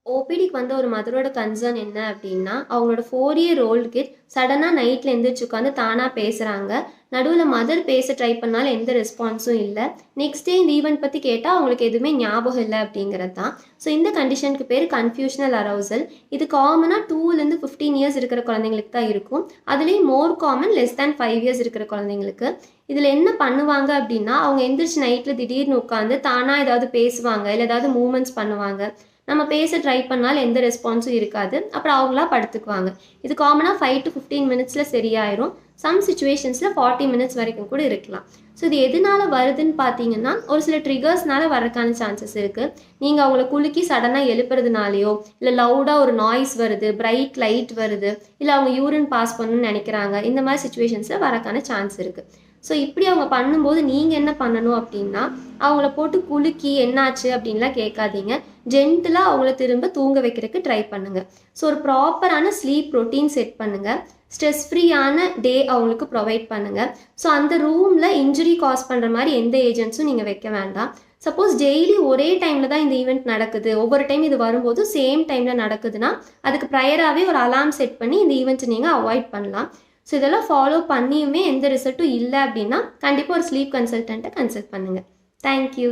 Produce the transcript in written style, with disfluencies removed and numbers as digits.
ஓபிடிக்கு வந்த ஒரு மதரோட கன்சர்ன் என்ன அப்படின்னா, அவங்களோட 4 இயர் ஓல்டு கிட் சடனா நைட்ல எந்திரிச்சு உட்காந்து தானா பேசுறாங்க. நடுவுல மதர் பேச ட்ரை பண்ணாலும் எந்த ரெஸ்பான்ஸும் இல்ல. நெக்ஸ்ட் டே இந்த ஈவென்ட் பத்தி கேட்டா அவங்களுக்கு எதுவுமே ஞாபகம் இல்ல அப்படிங்கிறது தான். ஸோ இந்த கண்டிஷனுக்கு பேரு கன்ஃப்யூஷனல் அரவுசல். இது காமனா 2லேருந்து 15 இயர்ஸ் இருக்கிற குழந்தைங்களுக்கு தான் இருக்கும். அதுலேயும் மோர் காமன் லெஸ் தேன் 5 இயர்ஸ் இருக்கிற குழந்தைங்களுக்கு. இதில் என்ன பண்ணுவாங்க அப்படின்னா, அவங்க எந்திரிச்சு நைட்டில் திடீர்னு உட்காந்து தானா ஏதாவது பேசுவாங்க, இல்லை ஏதாவது மூமெண்ட்ஸ் பண்ணுவாங்க. நம்ம பேச ட்ரை பண்ணாலும் எந்த ரெஸ்பான்ஸும் இருக்காது. அப்புறம் அவங்களா படுத்துக்குவாங்க. இது காமனாக 5 to 15 மினிட்ஸில் சரியாயிரும். சம் சிச்சுவேஷன்ஸில் 40 மினிட்ஸ் வரைக்கும் கூட இருக்கலாம். ஸோ இது எதனால வருதுன்னு பார்த்தீங்கன்னா, ஒரு சில ட்ரிகர்ஸ்னால வரக்கான சான்சஸ் இருக்குது. நீங்கள் அவங்கள குலுக்கி சடனாக எழுப்புறதுனாலையோ, இல்லை லவுடாக ஒரு நாய்ஸ் வருது, பிரைட் லைட் வருது, இல்லை அவங்க யூரின் பாஸ் பண்ணணும்னு நினைக்கிறாங்க, இந்த மாதிரி சுச்சுவேஷன்ஸில் வரக்கான சான்ஸ் இருக்குது. ஸோ இப்படி அவங்க பண்ணும்போது நீங்கள் என்ன பண்ணணும் அப்படின்னா, அவங்கள போட்டு குலுக்கி என்னாச்சு அப்படின்லாம் கேட்காதீங்க. ஜென்டிலாக அவங்கள திரும்ப தூங்க வைக்கிறதுக்கு ட்ரை பண்ணுங்கள். ஸோ ஒரு ப்ராப்பரான ஸ்லீப் ரொட்டீன் செட் பண்ணுங்கள். ஸ்ட்ரெஸ் ஃப்ரீயான டே அவங்களுக்கு ப்ரொவைட் பண்ணுங்கள். ஸோ அந்த ரூமில் இன்ஜுரி காஸ் பண்ணுற மாதிரி எந்த ஏஜென்ட்ஸும் நீங்கள் வைக்க வேண்டாம். சப்போஸ் டெய்லி ஒரே டைமில் தான் இந்த ஈவெண்ட் நடக்குது, ஒவ்வொரு டைம் இது வரும்போது சேம் டைமில் நடக்குதுன்னா, அதுக்கு ப்ரையராகவே ஒரு அலார்ம் செட் பண்ணி இந்த ஈவெண்ட்டை நீங்கள் அவாய்ட் பண்ணலாம். ஸோ இதெல்லாம் ஃபாலோ பண்ணியுமே எந்த ரிசல்ட்டும் இல்லை அப்படின்னா, கண்டிப்பாக ஒரு ஸ்லீப் கன்சல்டண்ட்டை கன்சல்ட் பண்ணுங்கள். தேங்க்யூ.